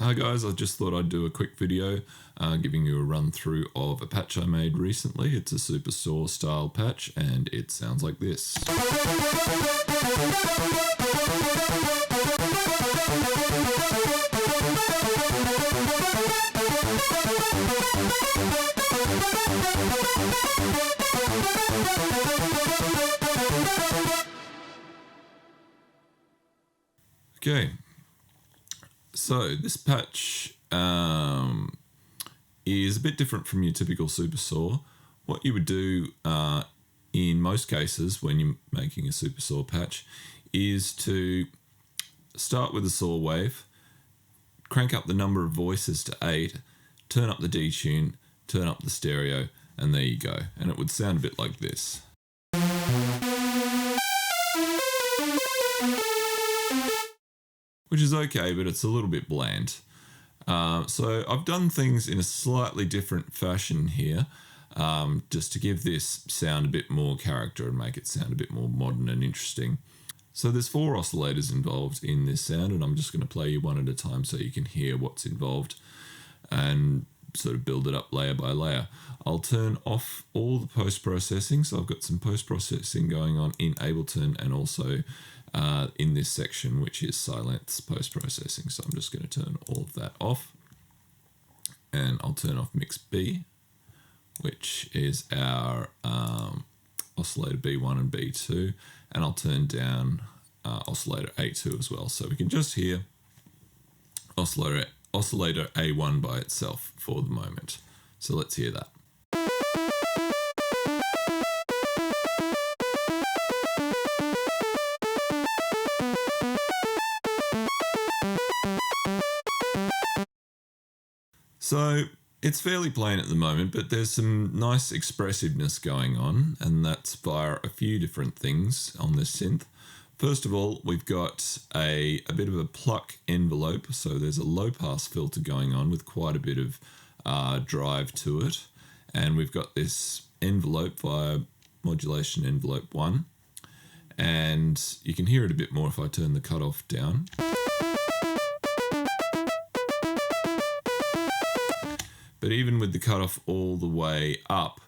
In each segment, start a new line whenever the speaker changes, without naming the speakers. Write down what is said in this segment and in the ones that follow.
Hi guys, I just thought I'd do a quick video giving you a run through of a patch I made recently. It's a Superstore style patch and it sounds like this. Okay. So this patch is a bit different from your typical Superstore. What you would do in most cases when you're making a Superstore patch is to start with a saw wave, crank up the number of voices to 8, turn up the detune, turn up the stereo, and there you go. And it would sound a bit like this. Which is okay, but it's a little bit bland. So I've done things in a slightly different fashion here, just to give this sound a bit more character and make it sound a bit more modern and interesting. So there's 4 oscillators involved in this sound, and I'm just going to play you one at a time so you can hear what's involved and sort of build it up layer by layer. I'll turn off all the post-processing, so I've got some post-processing going on in Ableton and also in this section, which is silence post-processing. So I'm just going to turn all of that off, and I'll turn off mix B, which is our oscillator B1 and B2, and I'll turn down oscillator A2 as well, so we can just hear oscillator A1 by itself for the moment. So let's hear that. So it's fairly plain at the moment, but there's some nice expressiveness going on, and that's via a few different things on this synth. First of all, we've got a bit of a pluck envelope, so there's a low pass filter going on with quite a bit of drive to it, and we've got this envelope via modulation envelope 1, and you can hear it a bit more if I turn the cutoff down. But even with the cutoff all the way up,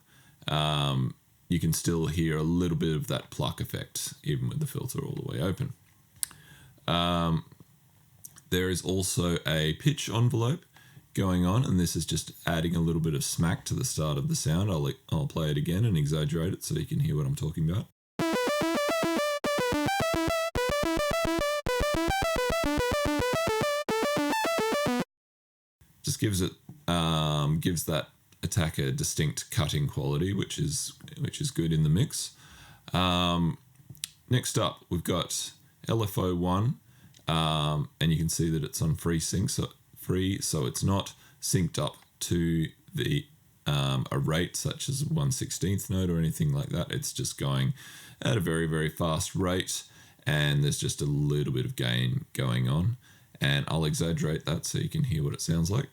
you can still hear a little bit of that pluck effect, even with the filter all the way open. There is also a pitch envelope going on, and this is just adding a little bit of smack to the start of the sound. I'll play it again and exaggerate it so you can hear what I'm talking about. Just gives that attack a distinct cutting quality, which is good in the mix. Next up, we've got LFO1, and you can see that it's on free sync, so it's not synced up to the a rate such as 1/16th note or anything like that. It's just going at a very, very fast rate, and there's just a little bit of gain going on. And I'll exaggerate that so you can hear what it sounds like.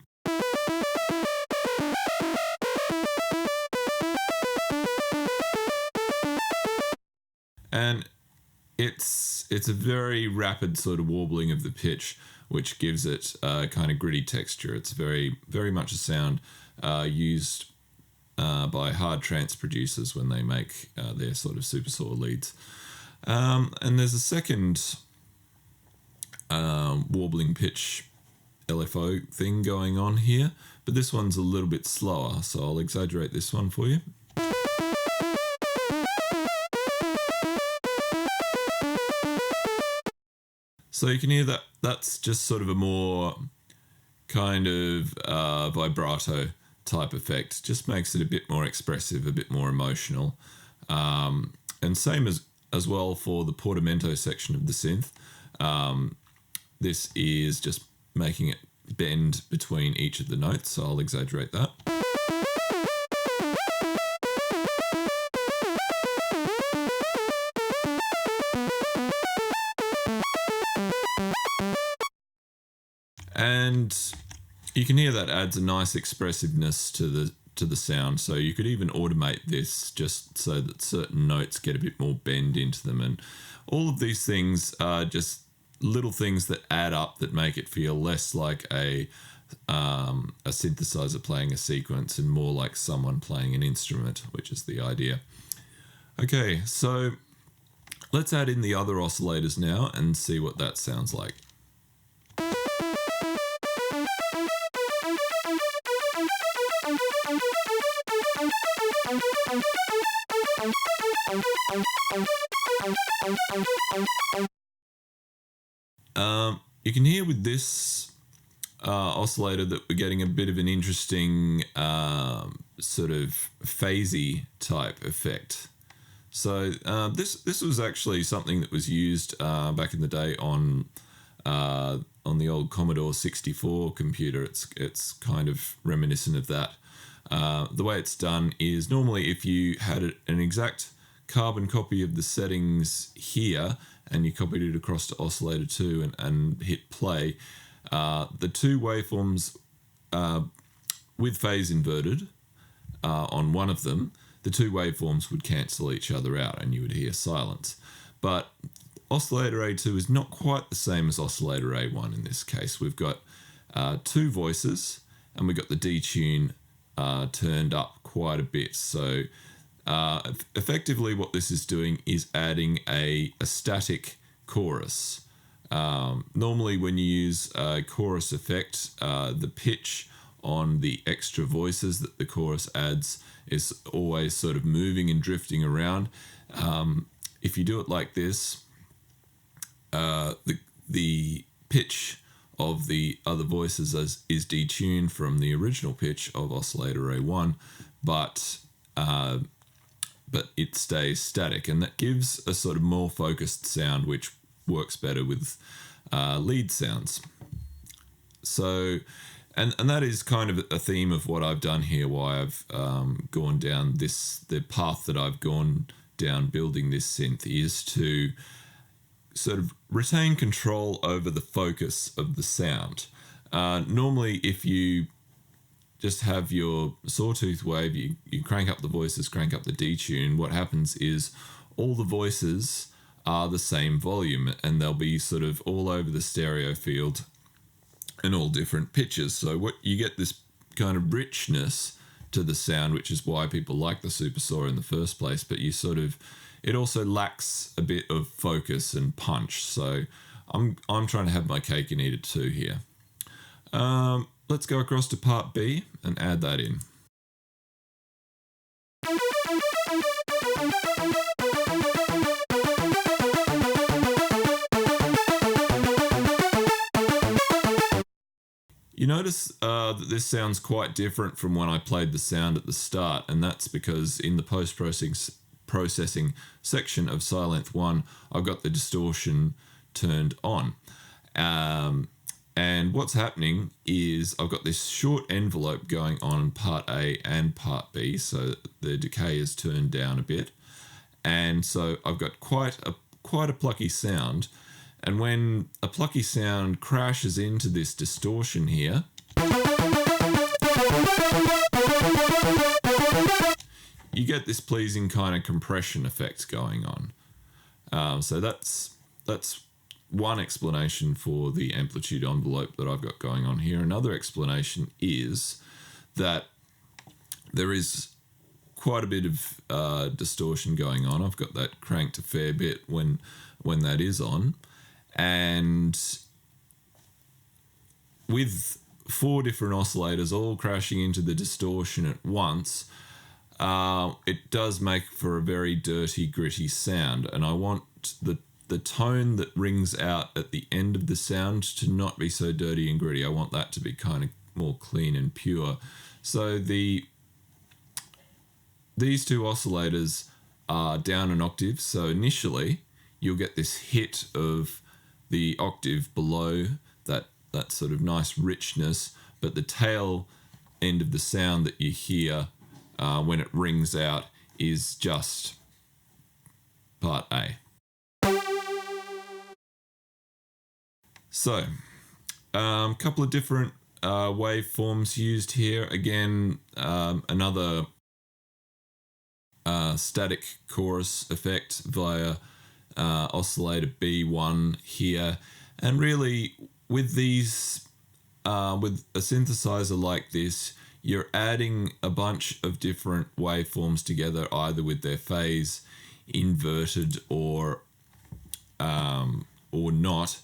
And it's a very rapid sort of warbling of the pitch, which gives it a kind of gritty texture. It's very, very much a sound used by hard trance producers when they make their sort of Superstore leads. And there's a second warbling pitch LFO thing going on here, but this one's a little bit slower, so I'll exaggerate this one for you. So you can hear that that's just sort of a more kind of vibrato type effect. Just makes it a bit more expressive, a bit more emotional. And same as well for the portamento section of the synth. This is just making it bend between each of the notes, so I'll exaggerate that. And you can hear that adds a nice expressiveness to the sound, so you could even automate this just so that certain notes get a bit more bend into them. And all of these things are just little things that add up that make it feel less like a synthesizer playing a sequence and more like someone playing an instrument, which is the idea. Okay, so let's add in the other oscillators now and see what that sounds like. You can hear with this oscillator that we're getting a bit of an interesting sort of phasey type effect. So this was actually something that was used back in the day on the old Commodore 64 computer. It's kind of reminiscent of that. The way it's done is normally if you had an exact carbon copy of the settings here and you copied it across to oscillator 2 and hit play, the two waveforms with phase inverted on one of them, the two waveforms would cancel each other out and you would hear silence. But oscillator A2 is not quite the same as oscillator A1 in this case. We've got two voices and we've got the detune turned up quite a bit. So effectively what this is doing is adding a static chorus. Normally when you use a chorus effect, the pitch on the extra voices that the chorus adds is always sort of moving and drifting around. If you do it like this, the pitch of the other voices is detuned from the original pitch of oscillator A1, but it stays static, and that gives a sort of more focused sound which works better with lead sounds. So and that is kind of a theme of what I've done here, why I've gone down the path that I've gone down building this synth, is to sort of retain control over the focus of the sound. Normally if you just have your sawtooth wave, you crank up the voices, crank up the detune, what happens is all the voices are the same volume and they'll be sort of all over the stereo field and all different pitches. So what you get this kind of richness to the sound, which is why people like the Super Saw in the first place, but it also lacks a bit of focus and punch. So I'm trying to have my cake and eat it too here. Let's go across to part B and add that in. You notice that this sounds quite different from when I played the sound at the start, and that's because in the post-processing section of Silent 1, I've got the distortion turned on. And what's happening is I've got this short envelope going on in part A and part B, so the decay is turned down a bit. And so I've got quite a plucky sound. And when a plucky sound crashes into this distortion here, you get this pleasing kind of compression effect going on. So that's one explanation for the amplitude envelope that I've got going on here. Another explanation is that there is quite a bit of distortion going on. I've got that cranked a fair bit when that is on. And with 4 different oscillators all crashing into the distortion at once, it does make for a very dirty, gritty sound. And I want the tone that rings out at the end of the sound to not be so dirty and gritty. I want that to be kind of more clean and pure. So these 2 oscillators are down an octave. So initially you'll get this hit of the octave below, that sort of nice richness, but the tail end of the sound that you hear when it rings out is just part A. So, a couple of different waveforms used here. Again, another static chorus effect via oscillator B1 here. And really, with these, with a synthesizer like this, you're adding a bunch of different waveforms together, either with their phase inverted or not,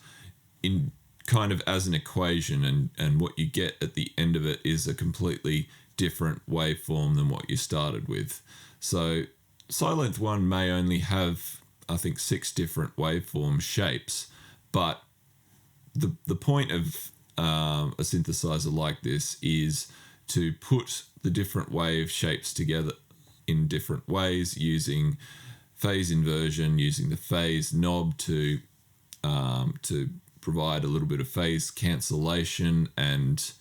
in kind of as an equation, and what you get at the end of it is a completely different waveform than what you started with. So Silent 1 may only have, I think, 6 different waveform shapes, but the point of a synthesizer like this is to put the different wave shapes together in different ways, using phase inversion, using the phase knob to provide a little bit of phase cancellation, and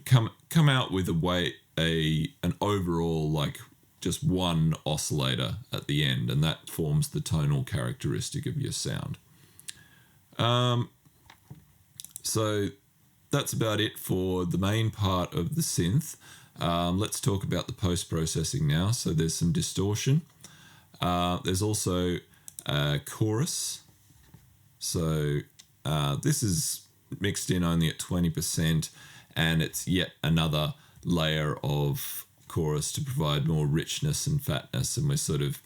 come out with an overall, like, just one oscillator at the end, and that forms the tonal characteristic of your sound. So that's about it for the main part of the synth. Let's talk about the post-processing now. So there's some distortion. There's also a chorus. So this is mixed in only at 20%, and it's yet another layer of chorus to provide more richness and fatness, and we're sort of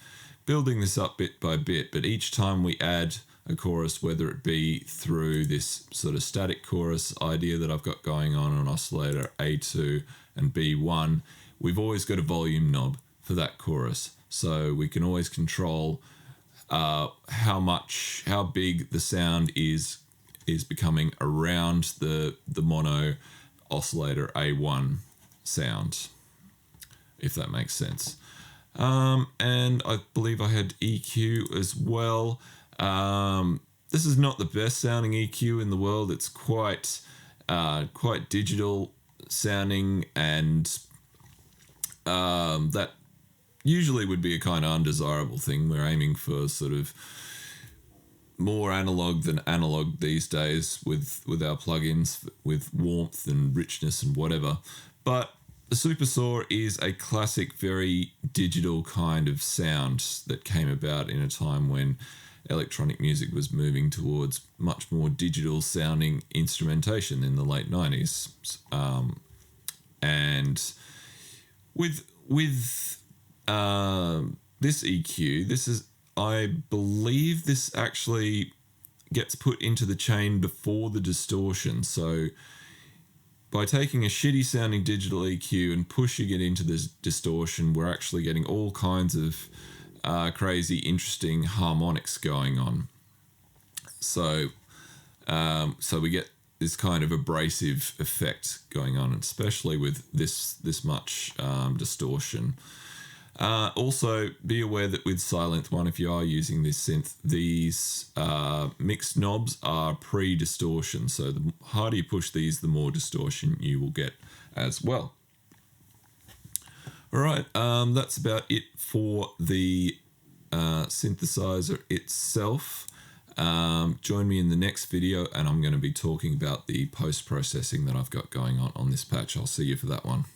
building this up bit by bit, but each time we add a chorus, whether it be through this sort of static chorus idea that I've got going on oscillator A2 and B1, we've always got a volume knob for that chorus, so we can always control how big the sound is becoming around the mono oscillator A1 sound, if that makes sense. And I believe I had EQ as well. This is not the best sounding EQ in the world. It's quite digital sounding, and that usually would be a kind of undesirable thing. We're aiming for sort of more analog than analog these days with our plugins, with warmth and richness and whatever. But the Super Saw is a classic, very digital kind of sound that came about in a time when electronic music was moving towards much more digital sounding instrumentation in the late 90s. And with this EQ, I believe this actually gets put into the chain before the distortion. So by taking a shitty sounding digital EQ and pushing it into this distortion, we're actually getting all kinds of crazy, interesting harmonics going on. So we get this kind of abrasive effect going on, especially with this much distortion. Also, be aware that with Silent 1, if you are using this synth, these mixed knobs are pre-distortion. So the harder you push these, the more distortion you will get as well. All right, that's about it for the synthesizer itself. Join me in the next video, and I'm going to be talking about the post-processing that I've got going on this patch. I'll see you for that one.